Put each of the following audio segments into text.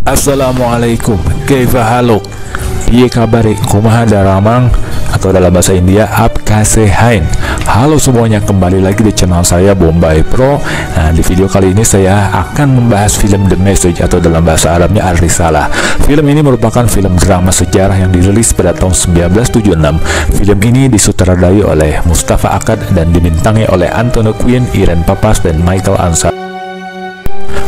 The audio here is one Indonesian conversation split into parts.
Assalamualaikum, kaifa haluk? Piye kabare? Kumaha daramang? Atau dalam bahasa India, apka sehain? Halo semuanya, kembali lagi di channel saya Bombay Pro. Nah, di video kali ini saya akan membahas film The Message atau dalam bahasa Arabnya Al-Risalah. Film ini merupakan film drama sejarah yang dirilis pada tahun 1976. Film ini disutradarai oleh Mustafa Akkad dan dibintangi oleh Anthony Quinn, Irene Papas, dan Michael Ansar.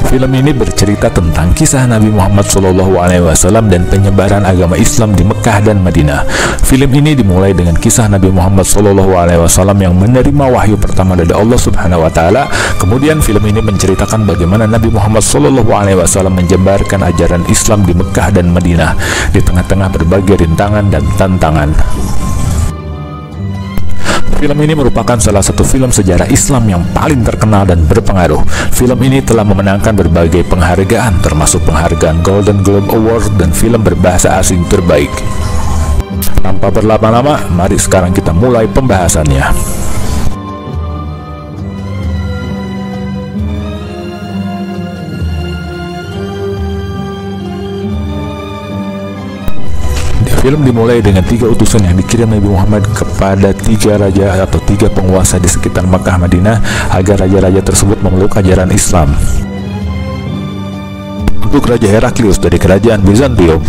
Film ini bercerita tentang kisah Nabi Muhammad SAW dan penyebaran agama Islam di Mekah dan Madinah. Film ini dimulai dengan kisah Nabi Muhammad SAW yang menerima wahyu pertama dari Allah Subhanahu wa Ta'ala. Kemudian film ini menceritakan bagaimana Nabi Muhammad SAW menyebarkan ajaran Islam di Mekah dan Madinah di tengah-tengah berbagai rintangan dan tantangan. Film ini merupakan salah satu film sejarah Islam yang paling terkenal dan berpengaruh. Film ini telah memenangkan berbagai penghargaan, termasuk penghargaan Golden Globe Award dan film berbahasa asing terbaik. Tanpa berlama-lama, mari sekarang kita mulai pembahasannya. Film dimulai dengan 3 utusan yang dikirim Nabi Muhammad kepada 3 raja atau 3 penguasa di sekitar Makkah Madinah agar raja-raja tersebut memeluk ajaran Islam. Untuk Raja Heraklius dari kerajaan Bizantium,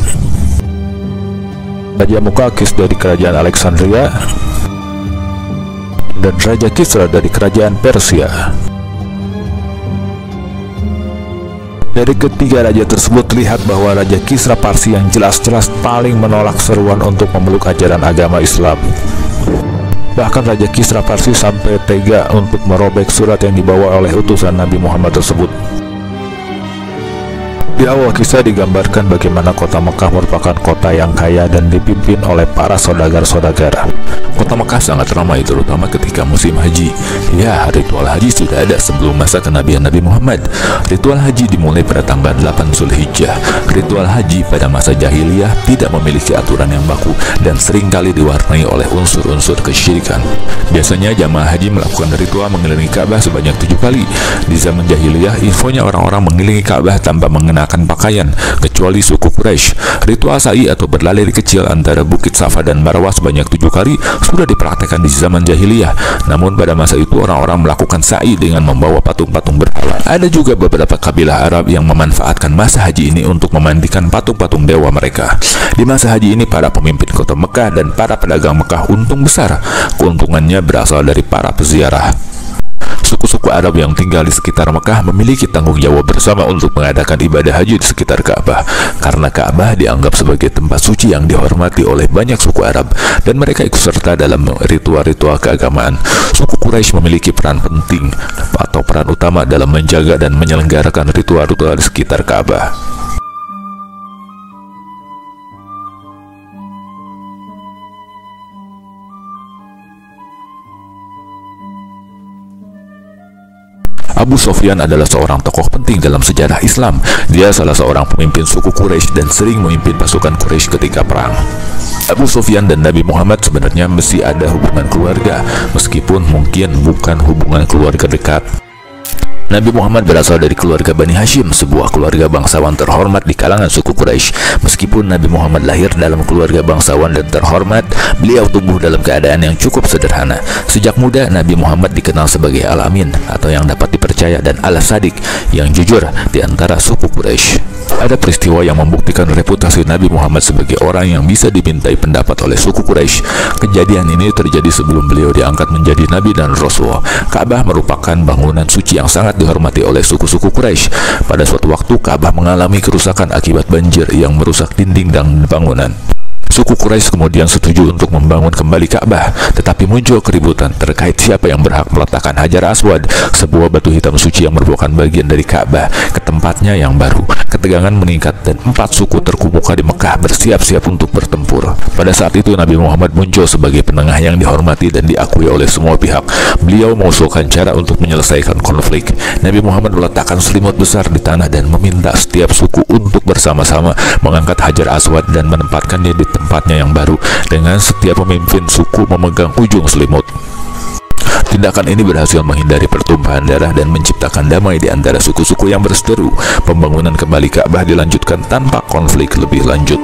Raja Mukawqis dari kerajaan Alexandria, dan Raja Kisra dari kerajaan Persia. Dari ketiga raja tersebut terlihat bahwa Raja Kisra Parsi yang jelas-jelas paling menolak seruan untuk memeluk ajaran agama Islam. Bahkan Raja Kisra Parsi sampai tega untuk merobek surat yang dibawa oleh utusan Nabi Muhammad tersebut. Di awal kisah digambarkan bagaimana kota Mekah merupakan kota yang kaya dan dipimpin oleh para saudagar-saudagar. Kota Mekah sangat ramai terutama ketika musim haji. Ya, ritual haji sudah ada sebelum masa kenabian Nabi Muhammad. Ritual haji dimulai pada tanggal 8 Zulhijjah. Ritual haji pada masa jahiliyah tidak memiliki aturan yang baku dan seringkali diwarnai oleh unsur-unsur kesyirikan. Biasanya jamaah haji melakukan ritual mengelilingi Ka'bah sebanyak 7 kali. Di zaman jahiliyah, infonya orang-orang mengelilingi Ka'bah tanpa mengenakan pakaian, kecuali suku Quraisy. Ritual sa'i atau berlari kecil antara Bukit Safa dan Marwah sebanyak 7 kali sudah dipraktekkan di zaman jahiliyah. Namun pada masa itu orang-orang melakukan sa'i dengan membawa patung-patung berhala. Ada juga beberapa kabilah Arab yang memanfaatkan masa haji ini untuk memandikan patung-patung dewa mereka. Di masa haji ini para pemimpin kota Mekah dan para pedagang Mekah untung besar. Keuntungannya berasal dari para peziarah. Suku-suku Arab yang tinggal di sekitar Mekah memiliki tanggung jawab bersama untuk mengadakan ibadah haji di sekitar Ka'bah, karena Ka'bah dianggap sebagai tempat suci yang dihormati oleh banyak suku Arab dan mereka ikut serta dalam ritual-ritual keagamaan. Suku Quraisy memiliki peran penting atau peran utama dalam menjaga dan menyelenggarakan ritual-ritual di sekitar Ka'bah. Abu Sufyan adalah seorang tokoh penting dalam sejarah Islam. Dia salah seorang pemimpin suku Quraisy dan sering memimpin pasukan Quraisy ketika perang. Abu Sufyan dan Nabi Muhammad sebenarnya mesti ada hubungan keluarga, meskipun mungkin bukan hubungan keluarga dekat. Nabi Muhammad berasal dari keluarga Bani Hashim, sebuah keluarga bangsawan terhormat di kalangan suku Quraisy. Meskipun Nabi Muhammad lahir dalam keluarga bangsawan dan terhormat, beliau tumbuh dalam keadaan yang cukup sederhana. Sejak muda, Nabi Muhammad dikenal sebagai Al-Amin atau yang dapat dipercaya dan Al-Sadiq yang jujur di antara suku Quraisy. Ada peristiwa yang membuktikan reputasi Nabi Muhammad sebagai orang yang bisa dimintai pendapat oleh suku Quraisy. Kejadian ini terjadi sebelum beliau diangkat menjadi Nabi dan Rasul. Ka'bah merupakan bangunan suci yang sangat dihormati oleh suku-suku Quraisy. Pada suatu waktu, Ka'bah mengalami kerusakan akibat banjir yang merusak dinding dan bangunan. Suku Quraisy kemudian setuju untuk membangun kembali Ka'bah, tetapi muncul keributan terkait siapa yang berhak meletakkan Hajar Aswad, sebuah batu hitam suci yang merupakan bagian dari Ka'bah, ke tempatnya yang baru. Ketegangan meningkat dan 4 suku terkemuka di Mekah bersiap-siap untuk bertempur. Pada saat itu Nabi Muhammad muncul sebagai penengah yang dihormati dan diakui oleh semua pihak. Beliau mengusulkan cara untuk menyelesaikan konflik. Nabi Muhammad meletakkan selimut besar di tanah dan meminta setiap suku untuk bersama-sama mengangkat Hajar Aswad dan menempatkannya di tempatnya yang baru, dengan setiap pemimpin suku memegang ujung selimut. Tindakan ini berhasil menghindari pertumpahan darah dan menciptakan damai di antara suku-suku yang berseteru. Pembangunan kembali Ka'bah dilanjutkan tanpa konflik lebih lanjut.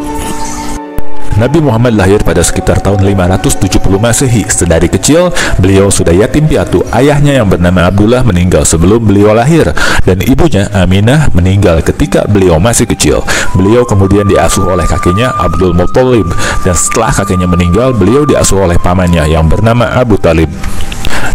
Nabi Muhammad lahir pada sekitar tahun 570 Masehi. Sedari kecil, beliau sudah yatim piatu. Ayahnya yang bernama Abdullah meninggal sebelum beliau lahir, dan ibunya Aminah meninggal ketika beliau masih kecil. Beliau kemudian diasuh oleh kakeknya Abdul Muttalib, dan setelah kakeknya meninggal, beliau diasuh oleh pamannya yang bernama Abu Talib.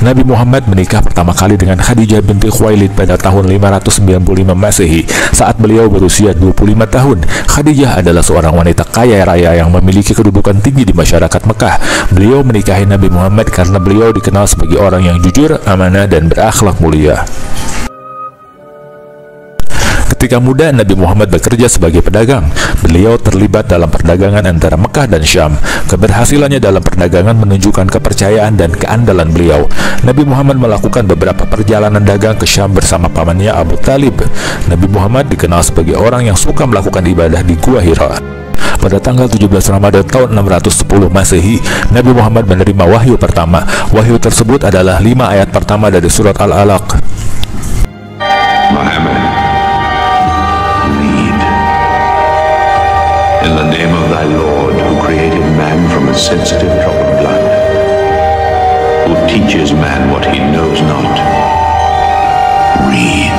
Nabi Muhammad menikah pertama kali dengan Khadijah binti Khuwailid pada tahun 595 Masehi saat beliau berusia 25 tahun. Khadijah adalah seorang wanita kaya raya yang memiliki kedudukan tinggi di masyarakat Mekah. Beliau menikahi Nabi Muhammad karena beliau dikenal sebagai orang yang jujur, amanah, dan berakhlak mulia. Ketika muda, Nabi Muhammad bekerja sebagai pedagang. Beliau terlibat dalam perdagangan antara Mekah dan Syam. Keberhasilannya dalam perdagangan menunjukkan kepercayaan dan keandalan beliau. Nabi Muhammad melakukan beberapa perjalanan dagang ke Syam bersama pamannya Abu Talib. Nabi Muhammad dikenal sebagai orang yang suka melakukan ibadah di Gua Hira. Pada tanggal 17 Ramadan tahun 610 Masehi, Nabi Muhammad menerima wahyu pertama. Wahyu tersebut adalah 5 ayat pertama dari surat Al-Alaq. In the name of thy Lord, who created man from a sensitive drop of blood, who teaches man what he knows not, read.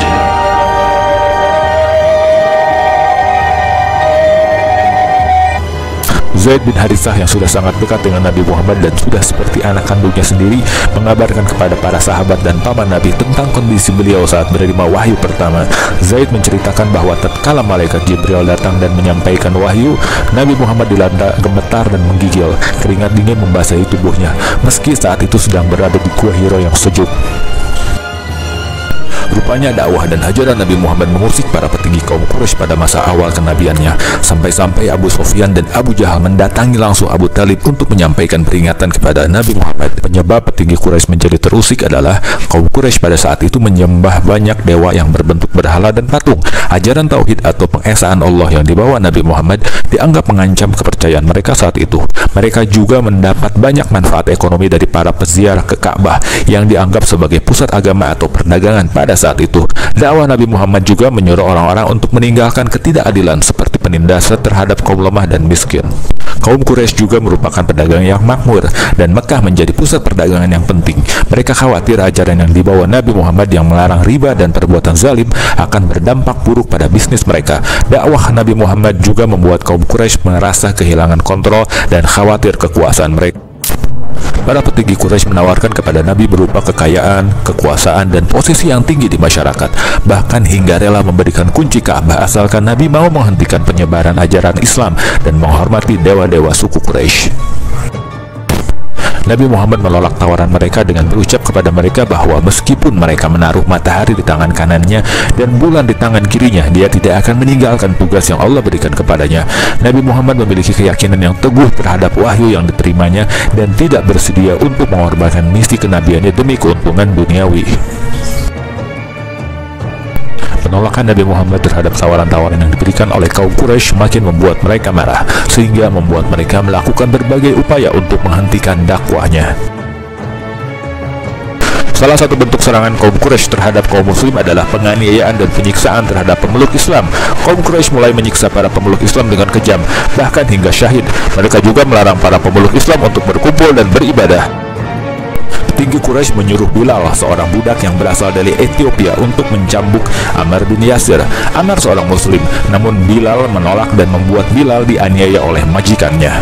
Zaid bin Harithah yang sudah sangat dekat dengan Nabi Muhammad dan sudah seperti anak kandungnya sendiri mengabarkan kepada para sahabat dan paman Nabi tentang kondisi beliau saat menerima wahyu pertama. Zaid menceritakan bahwa tatkala malaikat Jibril datang dan menyampaikan wahyu, Nabi Muhammad dilanda gemetar dan menggigil. Keringat dingin membasahi tubuhnya meski saat itu sedang berada di Gua Hira yang sejuk. Rupanya dakwah dan ajaran Nabi Muhammad mengusik para petinggi kaum Quraisy pada masa awal kenabiannya, sampai-sampai Abu Sufyan dan Abu Jahal mendatangi langsung Abu Talib untuk menyampaikan peringatan kepada Nabi Muhammad. Penyebab petinggi Quraisy menjadi terusik adalah kaum Quraisy pada saat itu menyembah banyak dewa yang berbentuk berhala dan patung. Ajaran tauhid atau pengesaan Allah yang dibawa Nabi Muhammad dianggap mengancam kepercayaan mereka saat itu. Mereka juga mendapat banyak manfaat ekonomi dari para peziarah ke Ka'bah yang dianggap sebagai pusat agama atau perdagangan pada saat itu. Dakwah Nabi Muhammad juga menyuruh orang-orang untuk meninggalkan ketidakadilan seperti penindasan terhadap kaum lemah dan miskin. Kaum Quraisy juga merupakan pedagang yang makmur dan Mekah menjadi pusat perdagangan yang penting. Mereka khawatir ajaran yang dibawa Nabi Muhammad yang melarang riba dan perbuatan zalim akan berdampak buruk pada bisnis mereka. Dakwah Nabi Muhammad juga membuat kaum Quraisy merasa kehilangan kontrol dan khawatir kekuasaan mereka. Para petinggi Quraisy menawarkan kepada Nabi berupa kekayaan, kekuasaan, dan posisi yang tinggi di masyarakat, bahkan hingga rela memberikan kunci Ka'bah asalkan Nabi mau menghentikan penyebaran ajaran Islam dan menghormati dewa-dewa suku Quraisy. Nabi Muhammad menolak tawaran mereka dengan berucap kepada mereka bahwa meskipun mereka menaruh matahari di tangan kanannya dan bulan di tangan kirinya, dia tidak akan meninggalkan tugas yang Allah berikan kepadanya. Nabi Muhammad memiliki keyakinan yang teguh terhadap wahyu yang diterimanya dan tidak bersedia untuk mengorbankan misi kenabiannya demi keuntungan duniawi. Penolakan Nabi Muhammad terhadap tawaran-tawaran yang diberikan oleh kaum Quraisy makin membuat mereka marah, sehingga membuat mereka melakukan berbagai upaya untuk menghentikan dakwahnya. Salah satu bentuk serangan kaum Quraisy terhadap kaum muslim adalah penganiayaan dan penyiksaan terhadap pemeluk Islam. Kaum Quraisy mulai menyiksa para pemeluk Islam dengan kejam, bahkan hingga syahid. Mereka juga melarang para pemeluk Islam untuk berkumpul dan beribadah. Petinggi Quraisy menyuruh Bilal, seorang budak yang berasal dari Ethiopia, untuk mencambuk Ammar bin Yasir. Ammar seorang muslim, namun Bilal menolak dan membuat Bilal dianiaya oleh majikannya.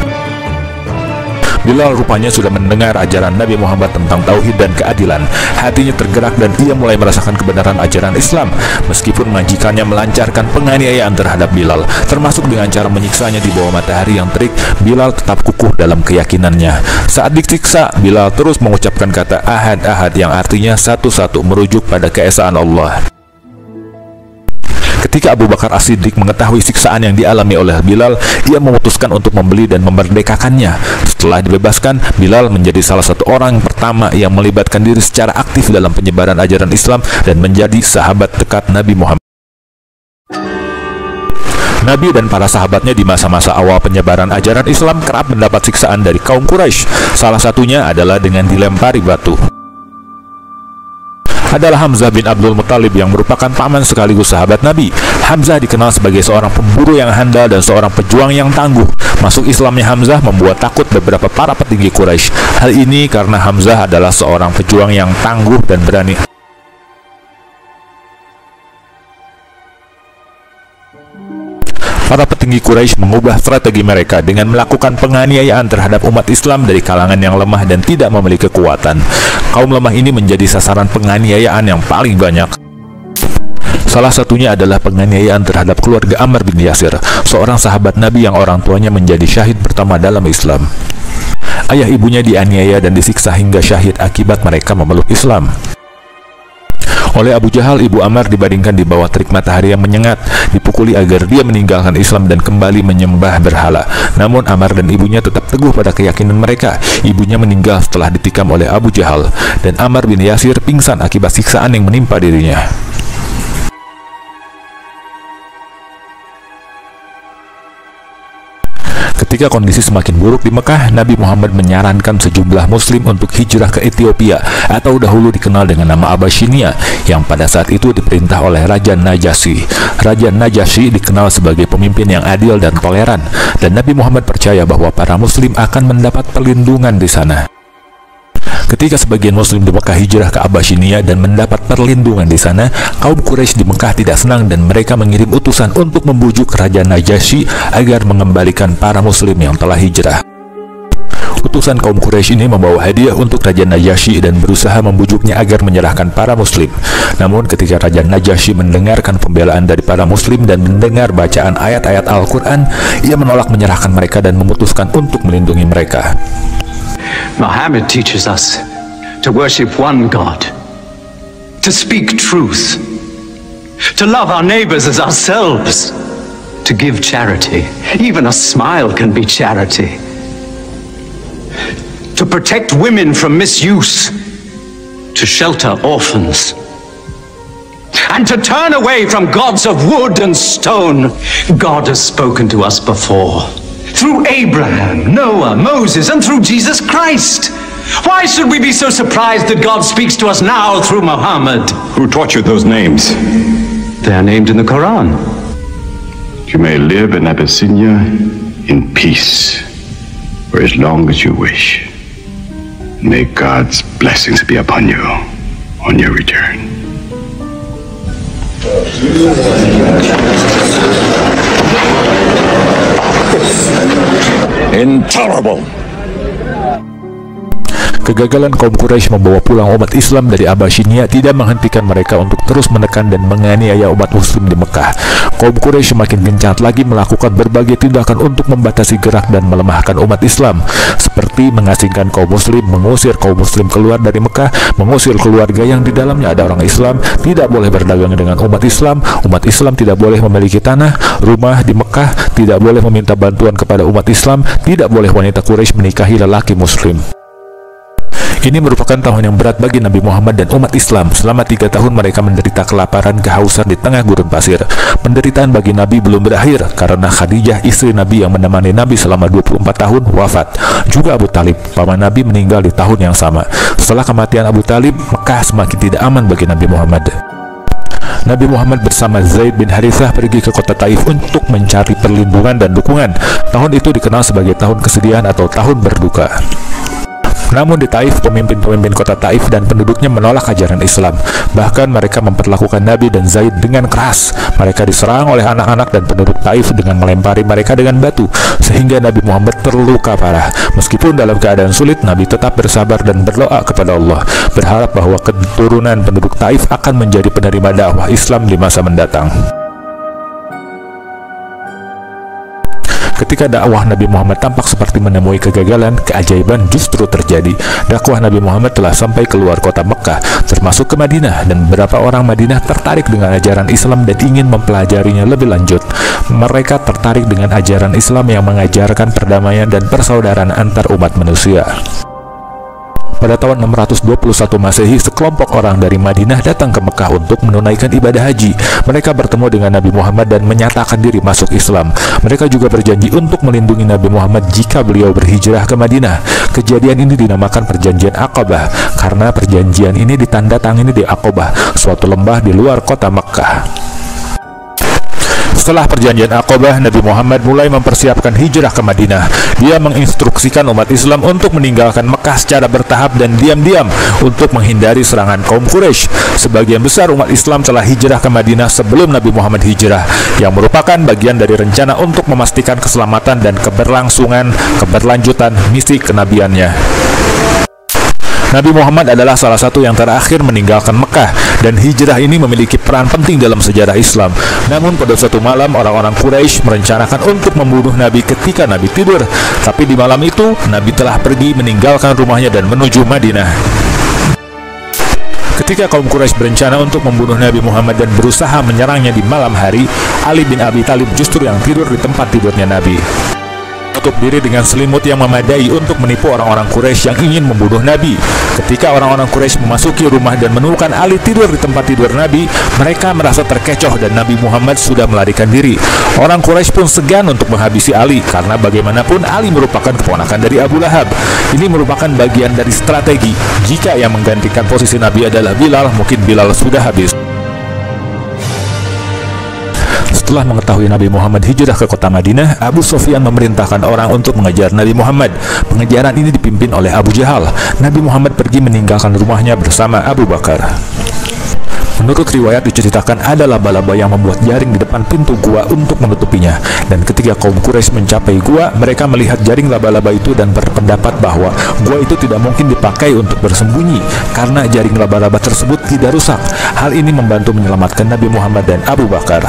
Bilal rupanya sudah mendengar ajaran Nabi Muhammad tentang tauhid dan keadilan. Hatinya tergerak dan ia mulai merasakan kebenaran ajaran Islam. Meskipun majikannya melancarkan penganiayaan terhadap Bilal, termasuk dengan cara menyiksanya di bawah matahari yang terik, Bilal tetap kukuh dalam keyakinannya. Saat disiksa, Bilal terus mengucapkan kata ahad ahad yang artinya satu-satu, merujuk pada keesaan Allah. Ketika Abu Bakar As-Siddiq mengetahui siksaan yang dialami oleh Bilal, ia memutuskan untuk membeli dan memerdekakannya. Setelah dibebaskan, Bilal menjadi salah satu orang pertama yang melibatkan diri secara aktif dalam penyebaran ajaran Islam dan menjadi sahabat dekat Nabi Muhammad. Nabi dan para sahabatnya di masa-masa awal penyebaran ajaran Islam kerap mendapat siksaan dari kaum Quraisy. Salah satunya adalah dengan dilempari batu. adalah Hamzah bin Abdul Muttalib yang merupakan paman sekaligus sahabat Nabi. Hamzah dikenal sebagai seorang pemburu yang handal dan seorang pejuang yang tangguh. Masuk Islamnya Hamzah membuat takut beberapa para petinggi Quraisy. Hal ini karena Hamzah adalah seorang pejuang yang tangguh dan berani. Para petinggi Quraisy mengubah strategi mereka dengan melakukan penganiayaan terhadap umat Islam dari kalangan yang lemah dan tidak memiliki kekuatan. Kaum lemah ini menjadi sasaran penganiayaan yang paling banyak. Salah satunya adalah penganiayaan terhadap keluarga Ammar bin Yasir, seorang sahabat Nabi yang orang tuanya menjadi syahid pertama dalam Islam. Ayah ibunya dianiaya dan disiksa hingga syahid akibat mereka memeluk Islam. Oleh Abu Jahal, ibu Ammar dibandingkan di bawah terik matahari yang menyengat, dipukuli agar dia meninggalkan Islam dan kembali menyembah berhala. Namun Ammar dan ibunya tetap teguh pada keyakinan mereka. Ibunya meninggal setelah ditikam oleh Abu Jahal, dan Ammar bin Yasir pingsan akibat siksaan yang menimpa dirinya. Ketika kondisi semakin buruk di Mekah, Nabi Muhammad menyarankan sejumlah muslim untuk hijrah ke Ethiopia atau dahulu dikenal dengan nama Abyssinia yang pada saat itu diperintah oleh Raja Najasyi. Raja Najasyi dikenal sebagai pemimpin yang adil dan toleran, dan Nabi Muhammad percaya bahwa para muslim akan mendapat perlindungan di sana. Ketika sebagian muslim di Mekah hijrah ke Abyssinia dan mendapat perlindungan di sana, kaum Quraisy di Mekah tidak senang dan mereka mengirim utusan untuk membujuk Raja Najasyi agar mengembalikan para muslim yang telah hijrah. Utusan kaum Quraisy ini membawa hadiah untuk Raja Najasyi dan berusaha membujuknya agar menyerahkan para muslim. Namun ketika Raja Najasyi mendengarkan pembelaan dari para muslim dan mendengar bacaan ayat-ayat Al-Quran, ia menolak menyerahkan mereka dan memutuskan untuk melindungi mereka. Muhammad teaches us to worship one God, to speak truth, to love our neighbors as ourselves, to give charity. Even a smile can be charity. To protect women from misuse, to shelter orphans, and to turn away from gods of wood and stone. God has spoken to us before, through Abraham, Noah, Moses, and through Jesus Christ. Why should we be so surprised that God speaks to us now through Muhammad? Who taught you those names? They are named in the Quran. You may live in Abyssinia in peace for as long as you wish. May God's blessings be upon you on your return. Intolerable. Kegagalan kaum Quraisy membawa pulang umat Islam dari Abyssinia tidak menghentikan mereka untuk terus menekan dan menganiaya umat muslim di Mekah. Kaum Quraisy semakin gencat lagi melakukan berbagai tindakan untuk membatasi gerak dan melemahkan umat Islam, seperti mengasingkan kaum muslim, mengusir kaum muslim keluar dari Mekah, mengusir keluarga yang di dalamnya ada orang Islam, tidak boleh berdagang dengan umat Islam tidak boleh memiliki tanah, rumah di Mekah, tidak boleh meminta bantuan kepada umat Islam, tidak boleh wanita Quraisy menikahi lelaki muslim. Ini merupakan tahun yang berat bagi Nabi Muhammad dan umat Islam. Selama 3 tahun mereka menderita kelaparan, kehausan di tengah gurun pasir. Penderitaan bagi Nabi belum berakhir karena Khadijah, istri Nabi yang menemani Nabi selama 24 tahun, wafat. Juga Abu Talib, paman Nabi, meninggal di tahun yang sama. Setelah kematian Abu Talib, Mekah semakin tidak aman bagi Nabi Muhammad. Nabi Muhammad bersama Zaid bin Harithah pergi ke kota Taif untuk mencari perlindungan dan dukungan. Tahun itu dikenal sebagai tahun kesedihan atau tahun berduka. Namun di Taif, pemimpin-pemimpin kota Taif dan penduduknya menolak ajaran Islam. Bahkan mereka memperlakukan Nabi dan Zaid dengan keras. Mereka diserang oleh anak-anak dan penduduk Taif dengan melempari mereka dengan batu, sehingga Nabi Muhammad terluka parah. Meskipun dalam keadaan sulit, Nabi tetap bersabar dan berdoa kepada Allah, berharap bahwa keturunan penduduk Taif akan menjadi penerima dakwah Islam di masa mendatang. Ketika dakwah Nabi Muhammad tampak seperti menemui kegagalan, keajaiban justru terjadi. Dakwah Nabi Muhammad telah sampai keluar kota Mekah, termasuk ke Madinah, dan beberapa orang Madinah tertarik dengan ajaran Islam dan ingin mempelajarinya lebih lanjut. Mereka tertarik dengan ajaran Islam yang mengajarkan perdamaian dan persaudaraan antar umat manusia. Pada tahun 621 Masehi, sekelompok orang dari Madinah datang ke Mekah untuk menunaikan ibadah haji. Mereka bertemu dengan Nabi Muhammad dan menyatakan diri masuk Islam. Mereka juga berjanji untuk melindungi Nabi Muhammad jika beliau berhijrah ke Madinah. Kejadian ini dinamakan Perjanjian Aqabah karena perjanjian ini ditandatangani di Aqabah, suatu lembah di luar kota Mekah. Setelah perjanjian Aqabah, Nabi Muhammad mulai mempersiapkan hijrah ke Madinah. Dia menginstruksikan umat Islam untuk meninggalkan Mekah secara bertahap dan diam-diam untuk menghindari serangan kaum Quraisy. Sebagian besar umat Islam telah hijrah ke Madinah sebelum Nabi Muhammad hijrah, yang merupakan bagian dari rencana untuk memastikan keselamatan dan keberlanjutan misi kenabiannya. Nabi Muhammad adalah salah satu yang terakhir meninggalkan Mekah, dan hijrah ini memiliki peran penting dalam sejarah Islam. Namun pada suatu malam, orang-orang Quraisy merencanakan untuk membunuh Nabi ketika Nabi tidur. Tapi di malam itu, Nabi telah pergi meninggalkan rumahnya dan menuju Madinah. Ketika kaum Quraisy berencana untuk membunuh Nabi Muhammad dan berusaha menyerangnya di malam hari, Ali bin Abi Thalib justru yang tidur di tempat tidurnya Nabi. Tutup diri dengan selimut yang memadai untuk menipu orang-orang Quraisy yang ingin membunuh Nabi. Ketika orang-orang Quraisy memasuki rumah dan menemukan Ali tidur di tempat tidur Nabi, mereka merasa terkecoh dan Nabi Muhammad sudah melarikan diri. Orang Quraisy pun segan untuk menghabisi Ali karena bagaimanapun Ali merupakan keponakan dari Abu Lahab. Ini merupakan bagian dari strategi. Jika yang menggantikan posisi Nabi adalah Bilal, mungkin Bilal sudah habis. Setelah mengetahui Nabi Muhammad hijrah ke kota Madinah, Abu Sufyan memerintahkan orang untuk mengejar Nabi Muhammad. Pengejaran ini dipimpin oleh Abu Jahal. Nabi Muhammad pergi meninggalkan rumahnya bersama Abu Bakar. Menurut riwayat diceritakan ada laba-laba yang membuat jaring di depan pintu gua untuk menutupinya. Dan ketika kaum Quraisy mencapai gua, mereka melihat jaring laba-laba itu dan berpendapat bahwa gua itu tidak mungkin dipakai untuk bersembunyi karena jaring laba-laba tersebut tidak rusak. Hal ini membantu menyelamatkan Nabi Muhammad dan Abu Bakar.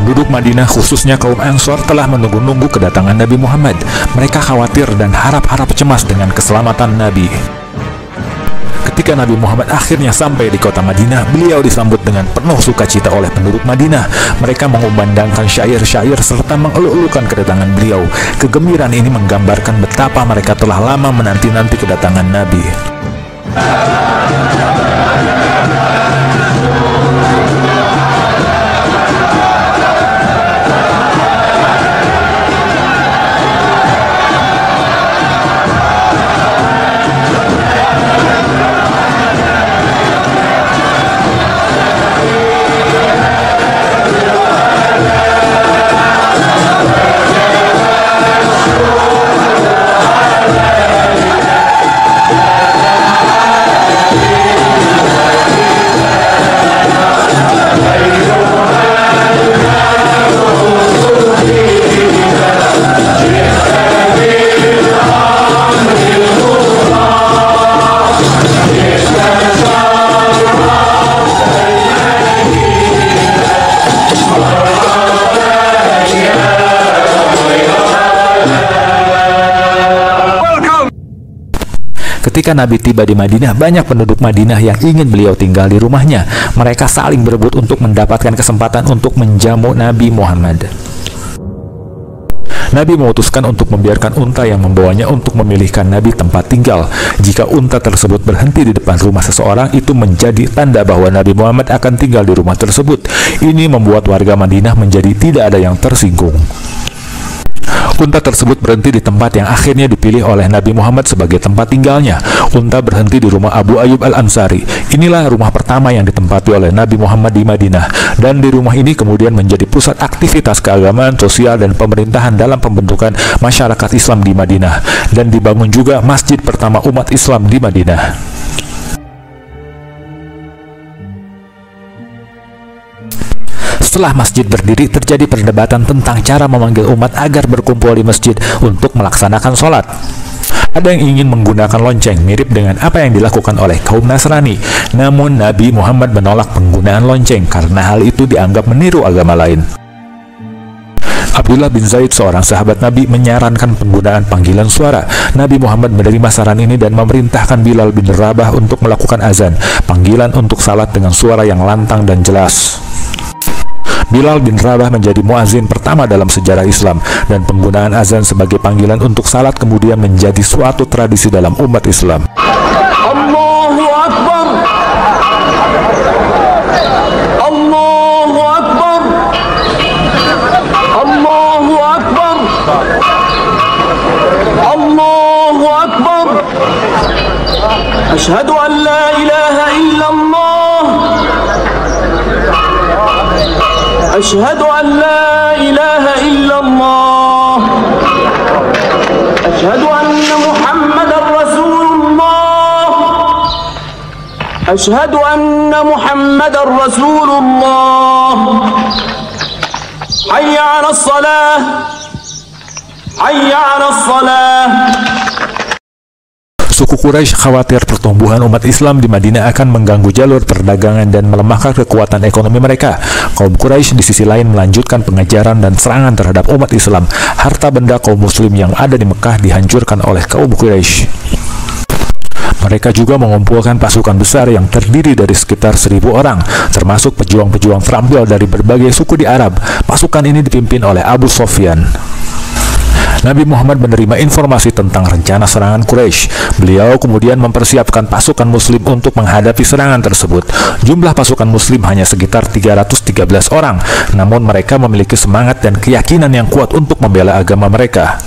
Penduduk Madinah, khususnya kaum Ansor, telah menunggu-nunggu kedatangan Nabi Muhammad. Mereka khawatir dan harap-harap cemas dengan keselamatan Nabi. Ketika Nabi Muhammad akhirnya sampai di kota Madinah, beliau disambut dengan penuh sukacita oleh penduduk Madinah. Mereka mengumandangkan syair-syair serta mengeluh-elukan kedatangan beliau. Kegembiraan ini menggambarkan betapa mereka telah lama menanti-nanti kedatangan Nabi. Ketika Nabi tiba di Madinah, banyak penduduk Madinah yang ingin beliau tinggal di rumahnya. Mereka saling berebut untuk mendapatkan kesempatan untuk menjamu Nabi Muhammad. Nabi memutuskan untuk membiarkan unta yang membawanya untuk memilihkan Nabi tempat tinggal. Jika unta tersebut berhenti di depan rumah seseorang, itu menjadi tanda bahwa Nabi Muhammad akan tinggal di rumah tersebut. Ini membuat warga Madinah menjadi tidak ada yang tersinggung. Unta tersebut berhenti di tempat yang akhirnya dipilih oleh Nabi Muhammad sebagai tempat tinggalnya. Unta berhenti di rumah Abu Ayyub Al-Ansari. Inilah rumah pertama yang ditempati oleh Nabi Muhammad di Madinah. Dan di rumah ini kemudian menjadi pusat aktivitas keagamaan, sosial, dan pemerintahan dalam pembentukan masyarakat Islam di Madinah. Dan dibangun juga masjid pertama umat Islam di Madinah. Setelah masjid berdiri, terjadi perdebatan tentang cara memanggil umat agar berkumpul di masjid untuk melaksanakan sholat. Ada yang ingin menggunakan lonceng, mirip dengan apa yang dilakukan oleh kaum Nasrani. Namun Nabi Muhammad menolak penggunaan lonceng karena hal itu dianggap meniru agama lain. Abdullah bin Zaid, seorang sahabat Nabi, menyarankan penggunaan panggilan suara. Nabi Muhammad menerima saran ini dan memerintahkan Bilal bin Rabah untuk melakukan azan, panggilan untuk salat dengan suara yang lantang dan jelas. Bilal bin Rabah menjadi muazin pertama dalam sejarah Islam, dan penggunaan azan sebagai panggilan untuk salat kemudian menjadi suatu tradisi dalam umat Islam. Allahu Akbar. Allahu Akbar. Allahu Akbar. Allahu Akbar. Asyhadu an la ilaha illallah. أشهد أن لا إله إلا الله أشهد أن محمد رسول الله أشهد أن محمد رسول الله حي على الصلاة حي على الصلاة. Suku Quraisy khawatir pertumbuhan umat Islam di Madinah akan mengganggu jalur perdagangan dan melemahkan kekuatan ekonomi mereka. Kaum Quraisy di sisi lain melanjutkan pengejaran dan serangan terhadap umat Islam. Harta benda kaum muslim yang ada di Mekah dihancurkan oleh kaum Quraisy. Mereka juga mengumpulkan pasukan besar yang terdiri dari sekitar 1.000 orang, termasuk pejuang-pejuang terampil dari berbagai suku di Arab. Pasukan ini dipimpin oleh Abu Sofyan. Nabi Muhammad menerima informasi tentang rencana serangan Quraisy. Beliau kemudian mempersiapkan pasukan muslim untuk menghadapi serangan tersebut. Jumlah pasukan muslim hanya sekitar 313 orang, namun mereka memiliki semangat dan keyakinan yang kuat untuk membela agama mereka.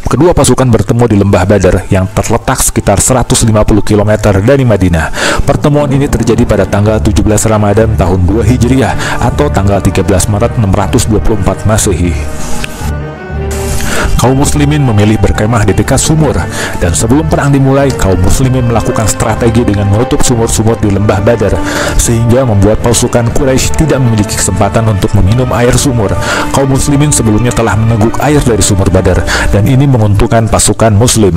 Kedua pasukan bertemu di Lembah Badar yang terletak sekitar 150 km dari Madinah. Pertemuan ini terjadi pada tanggal 17 Ramadan tahun 2 Hijriah atau tanggal 13 Maret 624 Masehi. Kaum muslimin memilih berkemah di dekat sumur, dan sebelum perang dimulai, kaum muslimin melakukan strategi dengan menutup sumur-sumur di Lembah Badar, sehingga membuat pasukan Quraisy tidak memiliki kesempatan untuk meminum air sumur. Kaum muslimin sebelumnya telah meneguk air dari sumur Badar, dan ini menguntungkan pasukan muslim.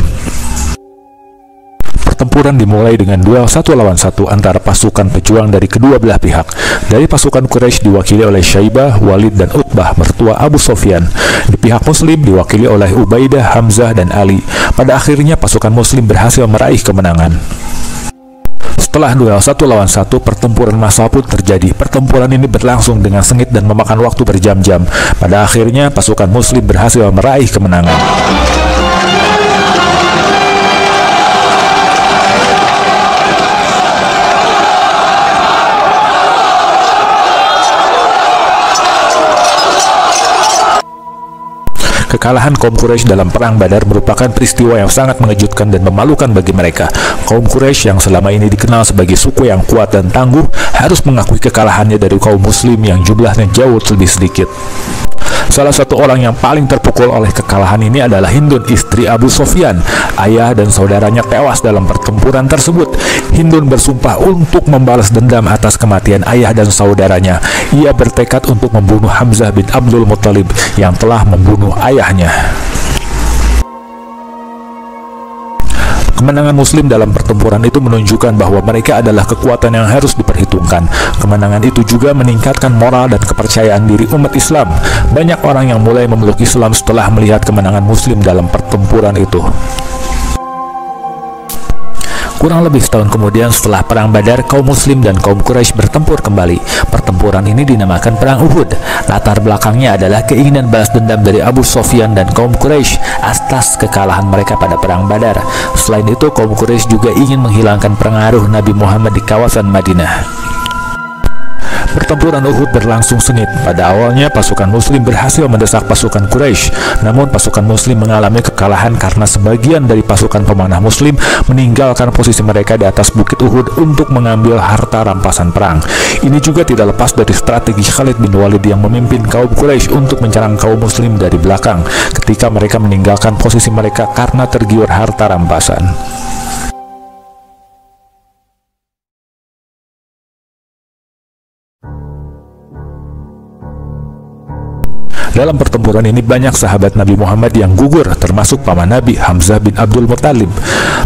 Pertempuran dimulai dengan duel 1 lawan 1 antara pasukan pejuang dari kedua belah pihak. Dari pasukan Quraisy diwakili oleh Syaibah, Walid, dan Utbah, mertua Abu Sofyan. Di pihak Muslim diwakili oleh Ubaidah, Hamzah, dan Ali. Pada akhirnya pasukan Muslim berhasil meraih kemenangan. Setelah duel 1 lawan 1, pertempuran massal pun terjadi. Pertempuran ini berlangsung dengan sengit dan memakan waktu berjam-jam. Pada akhirnya pasukan Muslim berhasil meraih kemenangan. Kekalahan kaum Quraisy dalam perang Badar merupakan peristiwa yang sangat mengejutkan dan memalukan bagi mereka. Kaum Quraisy yang selama ini dikenal sebagai suku yang kuat dan tangguh harus mengakui kekalahannya dari kaum muslim yang jumlahnya jauh lebih sedikit. Salah satu orang yang paling terpukul oleh kekalahan ini adalah Hindun, istri Abu Sofyan. Ayah dan saudaranya tewas dalam pertempuran tersebut. Hindun bersumpah untuk membalas dendam atas kematian ayah dan saudaranya. Ia bertekad untuk membunuh Hamzah bin Abdul Muttalib yang telah membunuh ayahnya. Kemenangan Muslim dalam pertempuran itu menunjukkan bahwa mereka adalah kekuatan yang harus diperhitungkan. Kemenangan itu juga meningkatkan moral dan kepercayaan diri umat Islam. Banyak orang yang mulai memeluk Islam setelah melihat kemenangan Muslim dalam pertempuran itu. Kurang lebih setahun kemudian setelah Perang Badar, kaum Muslim dan kaum Quraisy bertempur kembali. Pertempuran ini dinamakan Perang Uhud. Latar belakangnya adalah keinginan balas dendam dari Abu Sofyan dan kaum Quraisy atas kekalahan mereka pada Perang Badar. Selain itu, kaum Quraisy juga ingin menghilangkan pengaruh Nabi Muhammad di kawasan Madinah. Pertempuran Uhud berlangsung sengit. Pada awalnya pasukan Muslim berhasil mendesak pasukan Quraisy, namun pasukan Muslim mengalami kekalahan karena sebagian dari pasukan pemanah Muslim meninggalkan posisi mereka di atas bukit Uhud untuk mengambil harta rampasan perang. Ini juga tidak lepas dari strategi Khalid bin Walid yang memimpin kaum Quraisy untuk menyerang kaum Muslim dari belakang ketika mereka meninggalkan posisi mereka karena tergiur harta rampasan. Dalam pertempuran ini banyak sahabat Nabi Muhammad yang gugur, termasuk paman Nabi, Hamzah bin Abdul Muttalib.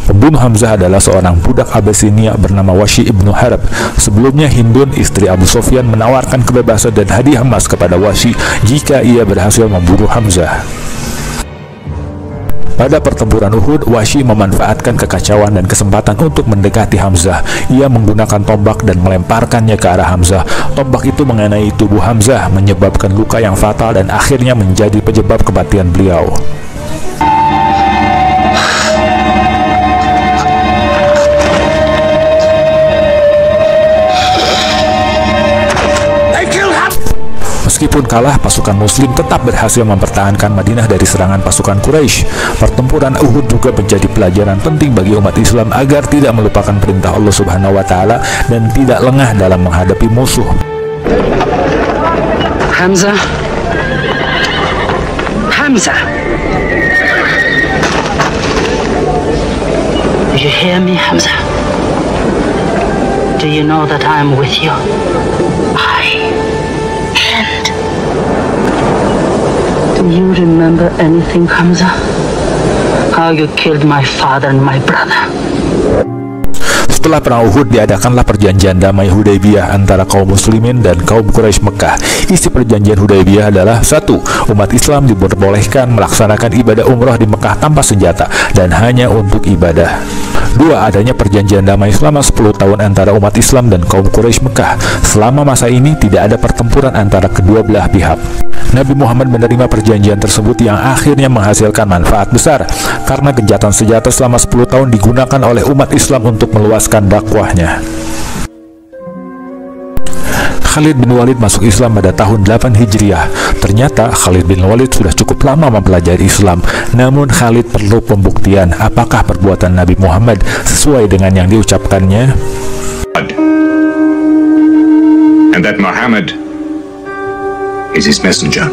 Pembunuh Hamzah adalah seorang budak Abyssinia bernama Wahsy ibnu Harb. Sebelumnya Hindun, istri Abu Sufyan, menawarkan kebebasan dan hadiah emas kepada Wahsy jika ia berhasil membunuh Hamzah. Pada pertempuran Uhud, Wahsy memanfaatkan kekacauan dan kesempatan untuk mendekati Hamzah. Ia menggunakan tombak dan melemparkannya ke arah Hamzah. Tombak itu mengenai tubuh Hamzah, menyebabkan luka yang fatal dan akhirnya menjadi penyebab kematian beliau. Meskipun kalah, pasukan Muslim tetap berhasil mempertahankan Madinah dari serangan pasukan Quraisy. Pertempuran Uhud juga menjadi pelajaran penting bagi umat Islam agar tidak melupakan perintah Allah Subhanahu wa Ta'ala dan tidak lengah dalam menghadapi musuh. Hamzah, Hamzah, do you hear me, Hamzah? Do you know that I am with you? Do you remember anything, Hamzah? How you killed my father and my brother? Setelah perang Uhud diadakanlah perjanjian damai Hudaybiyah antara kaum muslimin dan kaum Quraisy Mekah. Isi perjanjian Hudaybiyah adalah: 1. Umat Islam diperbolehkan melaksanakan ibadah umrah di Mekah tanpa senjata dan hanya untuk ibadah. 2. Adanya perjanjian damai selama 10 tahun antara umat Islam dan kaum Quraisy Mekah. Selama masa ini tidak ada pertempuran antara kedua belah pihak. Nabi Muhammad menerima perjanjian tersebut yang akhirnya menghasilkan manfaat besar karena gencatan senjata selama 10 tahun digunakan oleh umat Islam untuk meluaskan dakwahnya. Khalid bin Walid masuk Islam pada tahun 8 Hijriah. Ternyata Khalid bin Walid sudah cukup lama mempelajari Islam. Namun Khalid perlu pembuktian apakah perbuatan Nabi Muhammad sesuai dengan yang diucapkannya. And that Muhammad is his messenger.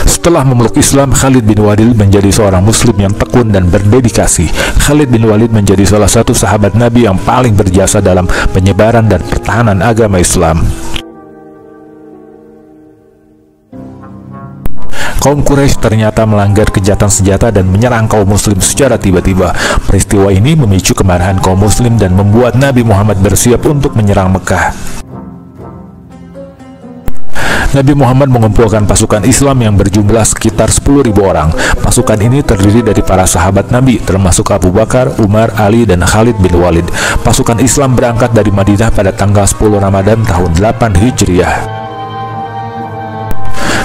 Setelah memeluk Islam, Khalid bin Walid menjadi seorang muslim yang tekun dan berdedikasi. Khalid bin Walid menjadi salah satu sahabat Nabi yang paling berjasa dalam penyebaran dan pertahanan agama Islam. Kaum Quraisy ternyata melanggar gencatan senjata dan menyerang kaum muslim secara tiba-tiba. Peristiwa ini memicu kemarahan kaum muslim dan membuat Nabi Muhammad bersiap untuk menyerang Mekah. Nabi Muhammad mengumpulkan pasukan Islam yang berjumlah sekitar 10.000 orang. Pasukan ini terdiri dari para sahabat Nabi, termasuk Abu Bakar, Umar, Ali, dan Khalid bin Walid. Pasukan Islam berangkat dari Madinah pada tanggal 10 Ramadan tahun 8 Hijriah.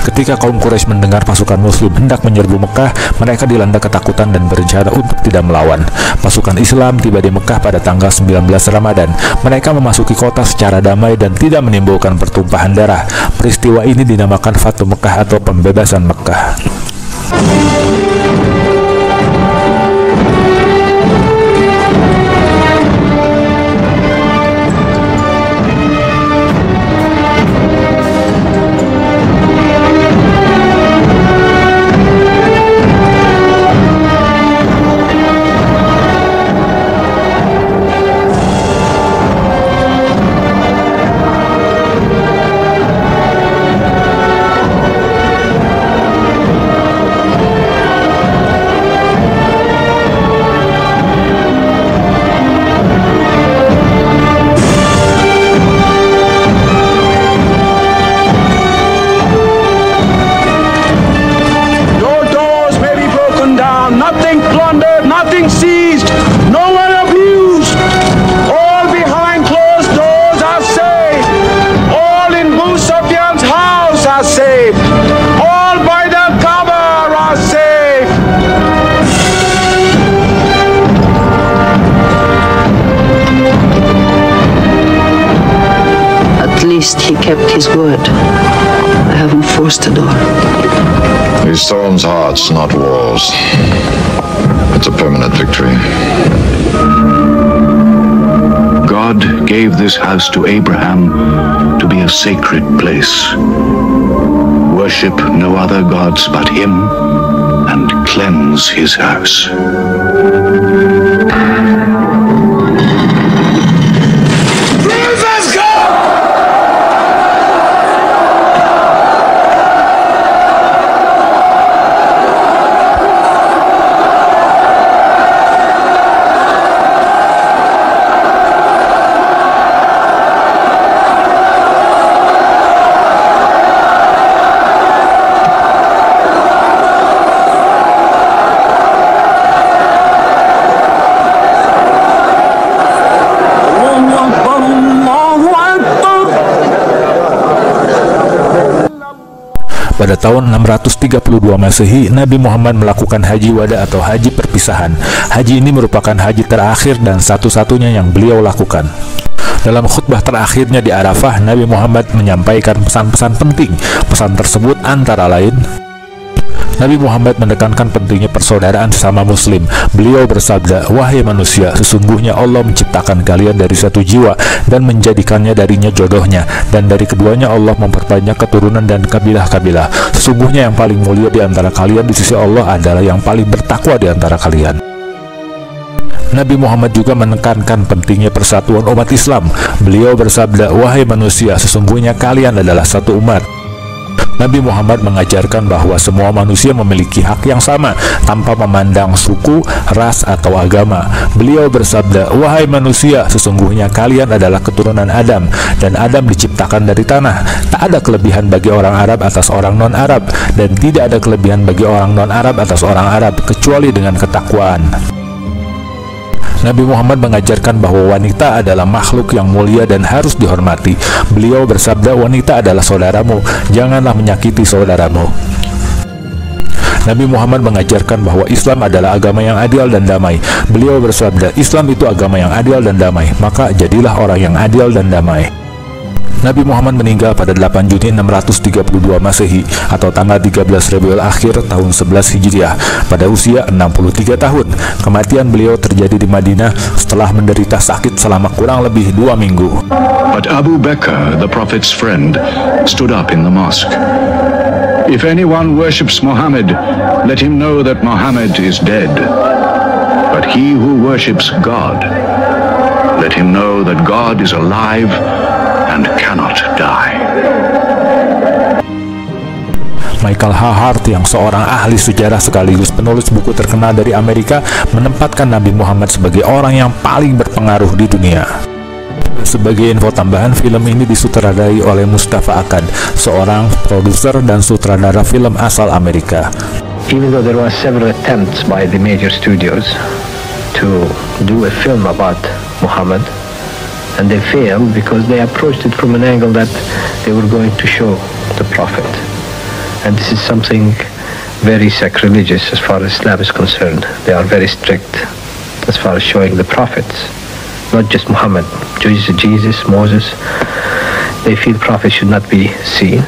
Ketika kaum Quraisy mendengar pasukan Muslim hendak menyerbu Mekah, mereka dilanda ketakutan dan berencana untuk tidak melawan. Pasukan Islam tiba di Mekah pada tanggal 19 Ramadan. Mereka memasuki kota secara damai dan tidak menimbulkan pertumpahan darah. Peristiwa ini dinamakan Fathu Mekah atau pembebasan Mekah. He kept his word. I haven't forced the door. These stones hearts, not walls. It's a permanent victory. God gave this house to Abraham to be a sacred place. Worship no other gods but him and cleanse his house. Pada tahun 632 Masehi, Nabi Muhammad melakukan haji wada atau haji perpisahan. Haji ini merupakan haji terakhir dan satu-satunya yang beliau lakukan. Dalam khutbah terakhirnya di Arafah, Nabi Muhammad menyampaikan pesan-pesan penting. Pesan tersebut antara lain, Nabi Muhammad menekankan pentingnya persaudaraan sesama muslim. Beliau bersabda, "Wahai manusia, sesungguhnya Allah menciptakan kalian dari satu jiwa dan menjadikannya darinya jodohnya, dan dari keduanya Allah memperbanyak keturunan dan kabilah-kabilah. Sesungguhnya yang paling mulia di antara kalian di sisi Allah adalah yang paling bertakwa di antara kalian." Nabi Muhammad juga menekankan pentingnya persatuan umat Islam. Beliau bersabda, "Wahai manusia, sesungguhnya kalian adalah satu umat." Nabi Muhammad mengajarkan bahwa semua manusia memiliki hak yang sama tanpa memandang suku, ras, atau agama. Beliau bersabda, "Wahai manusia, sesungguhnya kalian adalah keturunan Adam, dan Adam diciptakan dari tanah. Tak ada kelebihan bagi orang Arab atas orang non-Arab, dan tidak ada kelebihan bagi orang non-Arab atas orang Arab, kecuali dengan ketakwaan." Nabi Muhammad mengajarkan bahwa wanita adalah makhluk yang mulia dan harus dihormati. Beliau bersabda, "Wanita adalah saudaramu, janganlah menyakiti saudaramu." Nabi Muhammad mengajarkan bahwa Islam adalah agama yang adil dan damai. Beliau bersabda, "Islam itu agama yang adil dan damai, maka jadilah orang yang adil dan damai." Nabi Muhammad meninggal pada 8 Juni 632 Masehi atau tanggal 13 Rabiul Akhir tahun 11 Hijriah pada usia 63 tahun. Kematian beliau terjadi di Madinah setelah menderita sakit selama kurang lebih 2 minggu. But Abu Bakr, the Prophet's friend, stood up in the mosque. "If anyone worships Muhammad, let him know that Muhammad is dead. But he who worships God, let him know that God is alive and cannot die." Michael H. Hart, yang seorang ahli sejarah sekaligus penulis buku terkenal dari Amerika, menempatkan Nabi Muhammad sebagai orang yang paling berpengaruh di dunia. Sebagai info tambahan, film ini disutradarai oleh Mustafa Akkad, seorang produser dan sutradara film asal Amerika. Even though there were several attempts by the major studios to do a film about Muhammad, and they failed because they approached it from an angle that they were going to show the Prophet. And this is something very sacrilegious as far as Islam is concerned. They are very strict as far as showing the prophets, not just Muhammad. Jesus, Moses, they feel prophets should not be seen.